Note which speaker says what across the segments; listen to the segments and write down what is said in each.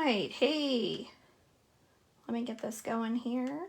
Speaker 1: right, hey, let me get this going here.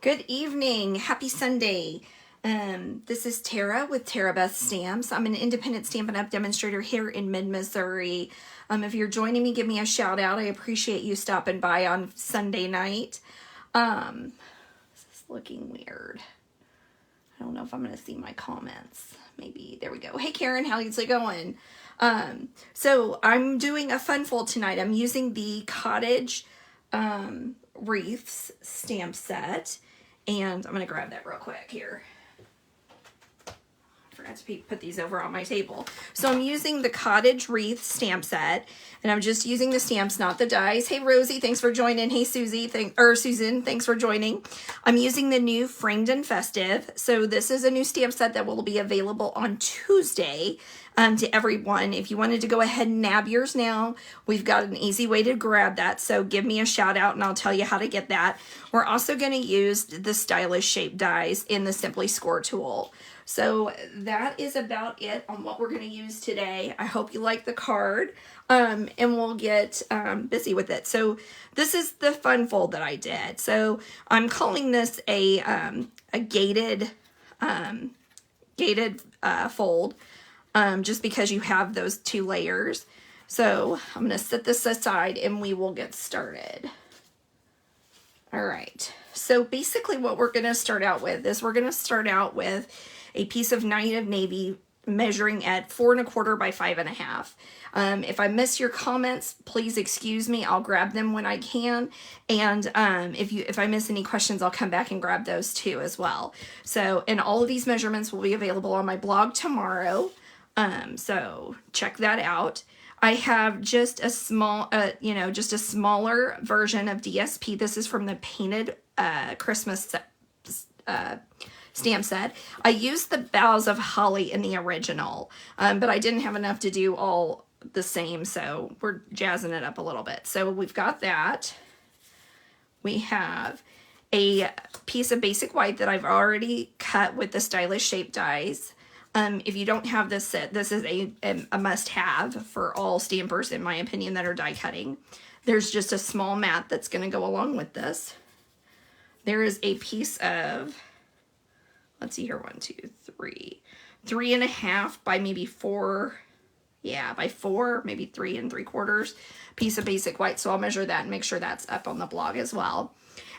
Speaker 1: Good evening, happy Sunday. This is Tara with Tara Beth Stamps. I'm an independent Stampin' Up! Demonstrator here in mid-Missouri. If you're joining me, give me a shout out. I appreciate you stopping by on Sunday night. This is looking weird. I don't know if I'm going to see my comments. Maybe, there we go. Hey Karen, how's it going? So I'm doing a fun fold tonight. I'm using the Cottage Wreaths stamp set. And I'm going to grab that real quick here. I forgot to put these over on my table. So I'm using the Cottage Wreath stamp set. And I'm just using the stamps, not the dies. Hey Rosie, thanks for joining. Hey Susie, Susan, thanks for joining. I'm using the new Framed and Festive. So this is a new stamp set that will be available on Tuesday to everyone. If you wanted to go ahead and nab yours now, we've got an easy way to grab that. So give me a shout out and I'll tell you how to get that. We're also going to use the stylish shape dies in the Simply Score tool. So that is about it on what we're going to use today. I hope you like the card, and we'll get busy with it. So this is the fun fold that I did. So I'm calling this a gated fold, just because you have those two layers. So I'm going to set this aside and we will get started. All right. So basically what we're going to start out with is we're going to start out with a piece of Night of Navy measuring at 4 1/4 by 5 1/2. If I miss your comments, please excuse me. I'll grab them when I can. And if I miss any questions, I'll come back and grab those too as well. So, and all of these measurements will be available on my blog tomorrow. So check that out. I have just a small, just a smaller version of DSP. This is from the Painted Christmas stamp set. I used the Boughs of Holly in the original, but I didn't have enough to do all the same, so we're jazzing it up a little bit. So we've got that. We have a piece of basic white that I've already cut with the stylish shape dies. If you don't have this set, this is a must-have for all stampers, in my opinion, that are die cutting. There's just a small mat that's going to go along with this. There is a piece of, let's see here, 1, 2, 3, 3 1/2 by maybe 4, yeah, by 4, maybe 3 3/4 piece of basic white. So I'll measure that and make sure that's up on the blog as well.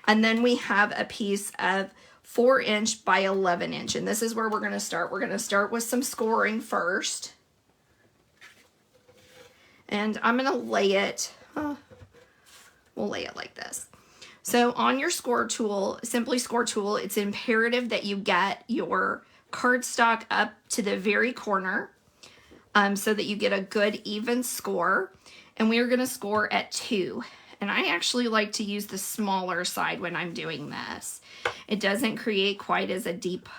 Speaker 1: And then we have a piece of 4 inch by 11 inch. And this is where we're going to start. We're going to start with some scoring first. And I'm going to lay it, we'll lay it like this. So on your score tool, Simply Score tool, it's imperative that you get your cardstock up to the very corner so that you get a good even score. And we are going to score at 2. And I actually like to use the smaller side when I'm doing this. It doesn't create quite as a deep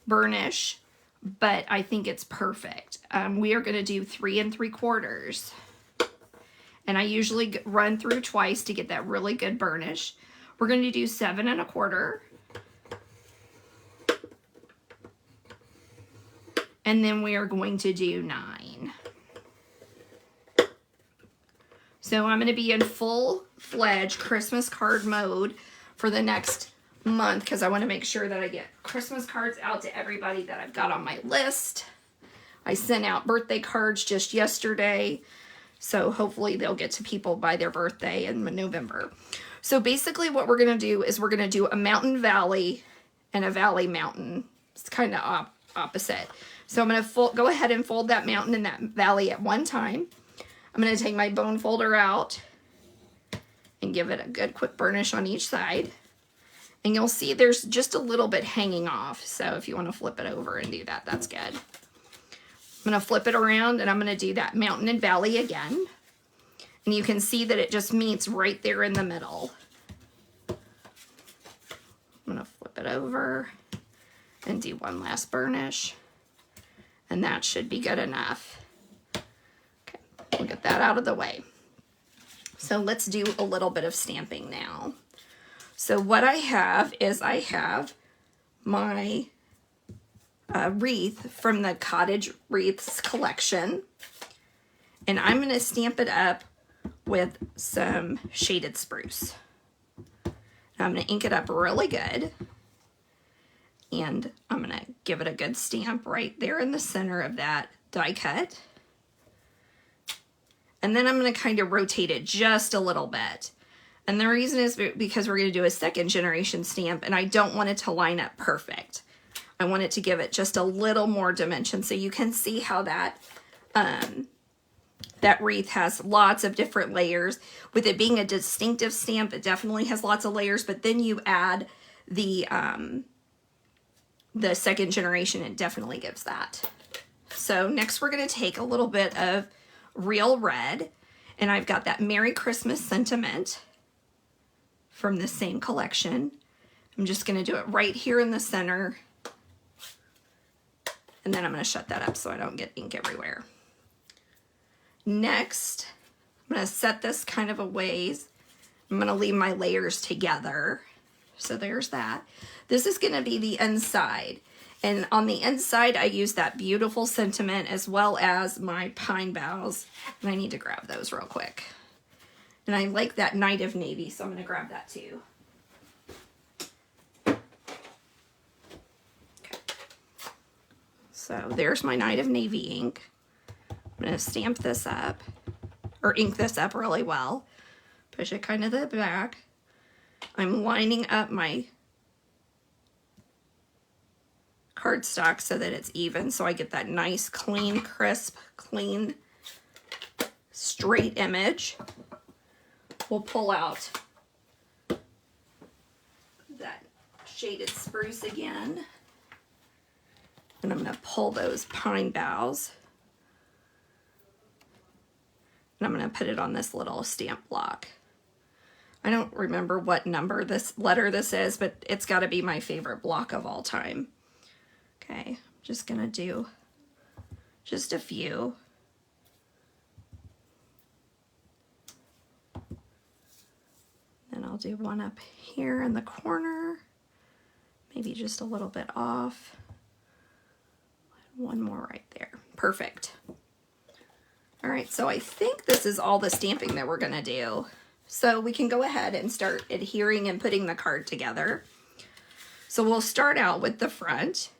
Speaker 1: burnish, but I think it's perfect. We are going to do 3 3/4. And I usually run through twice to get that really good burnish. We're going to do 7 1/4. And then we are going to do 9. So I'm going to be in full-fledged Christmas card mode for the next month because I want to make sure that I get Christmas cards out to everybody that I've got on my list. I sent out birthday cards just yesterday. So hopefully they'll get to people by their birthday in November. So basically what we're going to do is we're going to do a mountain valley and a valley mountain. It's kind of opposite. So I'm going to go ahead and fold that mountain and that valley at one time. I'm going to take my bone folder out and give it a good quick burnish on each side. And you'll see there's just a little bit hanging off. So if you want to flip it over and do that, that's good. I'm going to flip it around and I'm going to do that mountain and valley again. And you can see that it just meets right there in the middle. I'm going to flip it over and do one last burnish. And that should be good enough. Okay, we'll get that out of the way. So let's do a little bit of stamping now. So what I have is I have my wreath from the Cottage Wreaths collection. And I'm going to stamp it up with some shaded spruce. Now I'm going to ink it up really good. And I'm going to give it a good stamp right there in the center of that die cut. And then I'm going to kind of rotate it just a little bit. And the reason is because we're going to do a second generation stamp, and I don't want it to line up perfect. I want it to give it just a little more dimension, so you can see how that that wreath has lots of different layers. With it being a distinctive stamp, it definitely has lots of layers, but then you add the second generation, it definitely gives that. So next we're going to take a little bit of real red, and I've got that Merry Christmas sentiment from the same collection. I'm just going to do it right here in the center, and then I'm going to shut that up so I don't get ink everywhere. Next, I'm going to set this kind of a ways. I'm going to leave my layers together. So there's that. This is going to be the inside. And on the inside, I use that beautiful sentiment as well as my pine boughs. And I need to grab those real quick. And I like that Night of Navy, so I'm going to grab that too. Okay. So there's my Night of Navy ink. I'm going to stamp this up, or ink this up really well. Push it kind of to the back. I'm lining up my cardstock so that it's even, so I get that nice, clean, crisp, clean, straight image. We'll pull out that shaded spruce again. And I'm going to pull those pine boughs. And I'm going to put it on this little stamp block. I don't remember what number this letter this is, but it's got to be my favorite block of all time. Okay, I'm just going to do just a few. Then I'll do one up here in the corner, maybe just a little bit off. One more right there. Perfect. All right, so I think this is all the stamping that we're going to do. So we can go ahead and start adhering and putting the card together. So we'll start out with the front,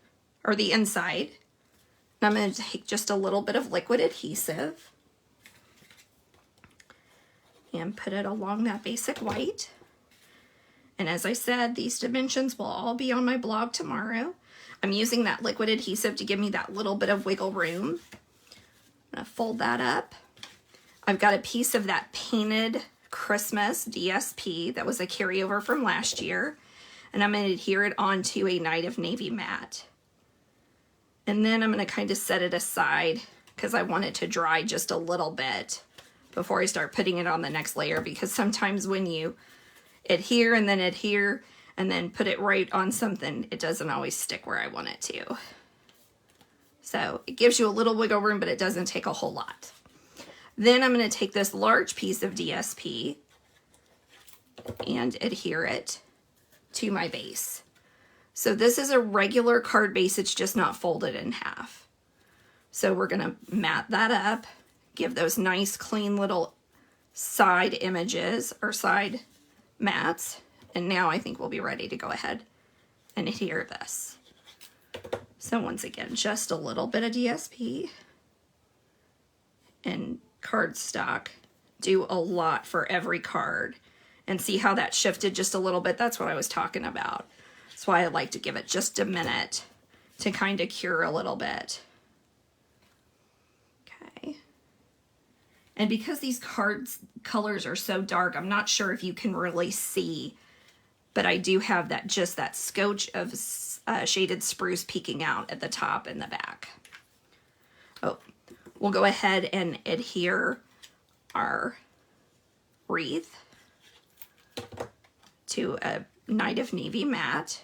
Speaker 1: or the inside. And I'm going to take just a little bit of liquid adhesive and put it along that basic white. And as I said, these dimensions will all be on my blog tomorrow. I'm using that liquid adhesive to give me that little bit of wiggle room. I'm going to fold that up. I've got a piece of that painted Christmas DSP that was a carryover from last year, and I'm going to adhere it onto a Night of Navy mat. And then I'm going to kind of set it aside because I want it to dry just a little bit before I start putting it on the next layer, because sometimes when you adhere and then put it right on something, it doesn't always stick where I want it to. So it gives you a little wiggle room, but it doesn't take a whole lot. Then I'm going to take this large piece of DSP and adhere it to my base. So this is a regular card base, it's just not folded in half. So we're going to mat that up, give those nice clean little side images or side mats, and now I think we'll be ready to go ahead and adhere this. So once again, just a little bit of DSP and cardstock do a lot for every card. And see how that shifted just a little bit? That's what I was talking about. That's why I like to give it just a minute to kind of cure a little bit. Okay. And because these cards colors are so dark, I'm not sure if you can really see, but I do have that just that scotch of shaded spruce peeking out at the top and the back. Oh, we'll go ahead and adhere our wreath to a Night of Navy mat.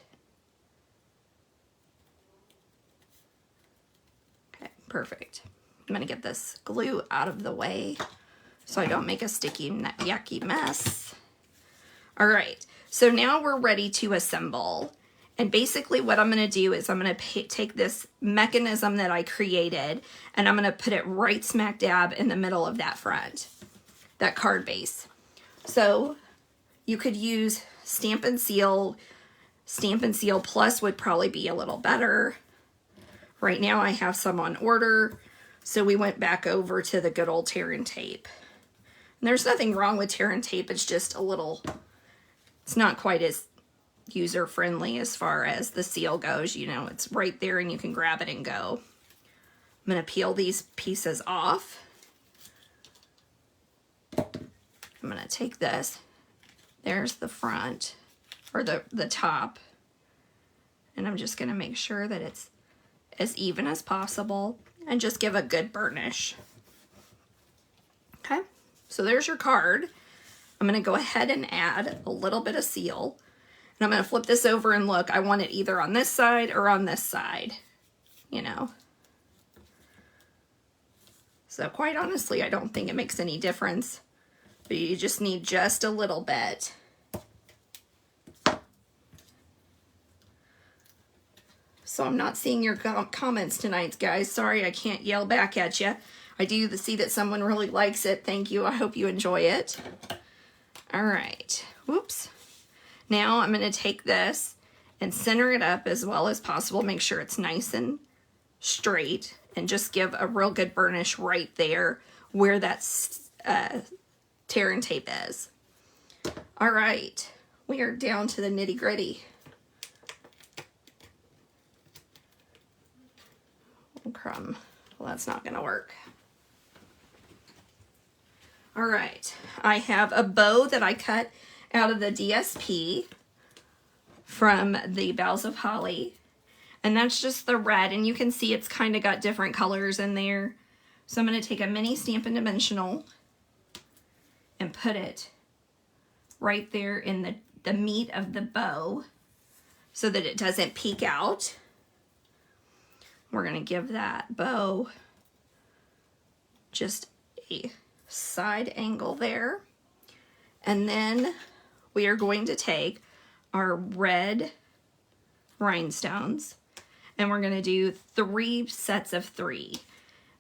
Speaker 1: Okay, perfect. I'm going to get this glue out of the way so I don't make a sticky, yucky mess. All right, so now we're ready to assemble. And basically what I'm going to do is I'm going to take this mechanism that I created and I'm going to put it right smack dab in the middle of that front, that card base. So you could use Stampin' Seal. Stampin' Seal Plus would probably be a little better. Right now I have some on order, so we went back over to the good old tear and tape. And there's nothing wrong with tear and tape, it's just a little, it's not quite as user-friendly as far as the seal goes. You know, it's right there and you can grab it and go. I'm going to peel these pieces off. I'm going to take this. There's the front, or the top. And I'm just going to make sure that it's as even as possible and just give a good burnish. Okay, so there's your card. I'm going to go ahead and add a little bit of seal. And I'm going to flip this over and look. I want it either on this side or on this side, you know. So quite honestly, I don't think it makes any difference. But you just need just a little bit. So I'm not seeing your comments tonight, guys. Sorry, I can't yell back at you. I do see that someone really likes it. Thank you. I hope you enjoy it. All right. Whoops. Now I'm going to take this and center it up as well as possible. Make sure it's nice and straight and just give a real good burnish right there where that tear and tape is. All right. We are down to the nitty gritty. Oh, crumb. Well, that's not going to work. All right. I have a bow that I cut out of the DSP from the Boughs of Holly, and that's just the red, and you can see it's kind of got different colors in there. So I'm going to take a mini Stampin' Dimensional and put it right there in the meat of the bow so that it doesn't peek out. We're going to give that bow just a side angle there. And then we are going to take our red rhinestones and we're going to do 3 sets of 3.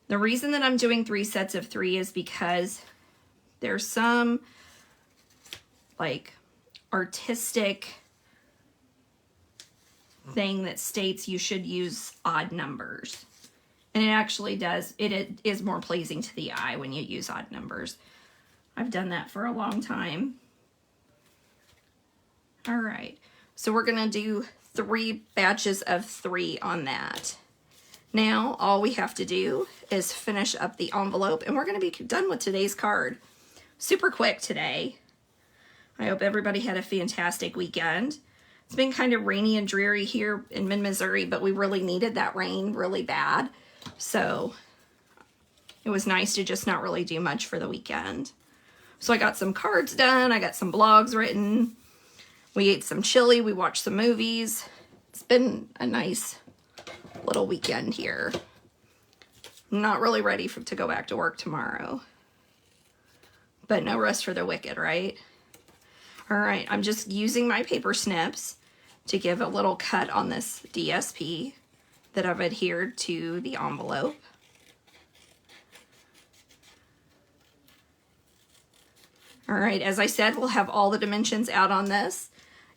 Speaker 1: The reason that I'm doing 3 sets of 3 is because there's some like artistic thing that states you should use odd numbers. And it actually does, it is more pleasing to the eye when you use odd numbers. I've done that for a long time. All right, so we're gonna do 3 batches of 3 on that. Now, all we have to do is finish up the envelope and we're gonna be done with today's card. Super quick today. I hope everybody had a fantastic weekend. It's been kind of rainy and dreary here in mid-Missouri, but we really needed that rain really bad. So it was nice to just not really do much for the weekend. So I got some cards done. I got some blogs written. We ate some chili. We watched some movies. It's been a nice little weekend here. I'm not really ready to go back to work tomorrow. But no rest for the wicked, right? All right, I'm just using my paper snips to give a little cut on this DSP that I've adhered to the envelope. All right, as I said, we'll have all the dimensions out on this.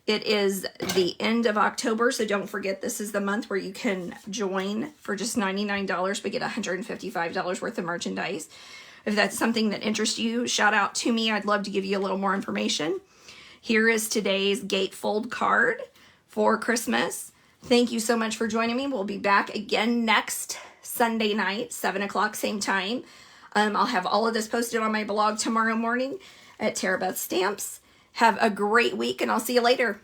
Speaker 1: It is the end of October, so don't forget this is the month where you can join for just $99 but get $155 worth of merchandise. If that's something that interests you, shout out to me. I'd love to give you a little more information. Here is today's gatefold card for Christmas. Thank you so much for joining me. We'll be back again next Sunday night, 7 o'clock, same time. I'll have all of this posted on my blog tomorrow morning at Tara Beth Stamps. Have a great week, and I'll see you later.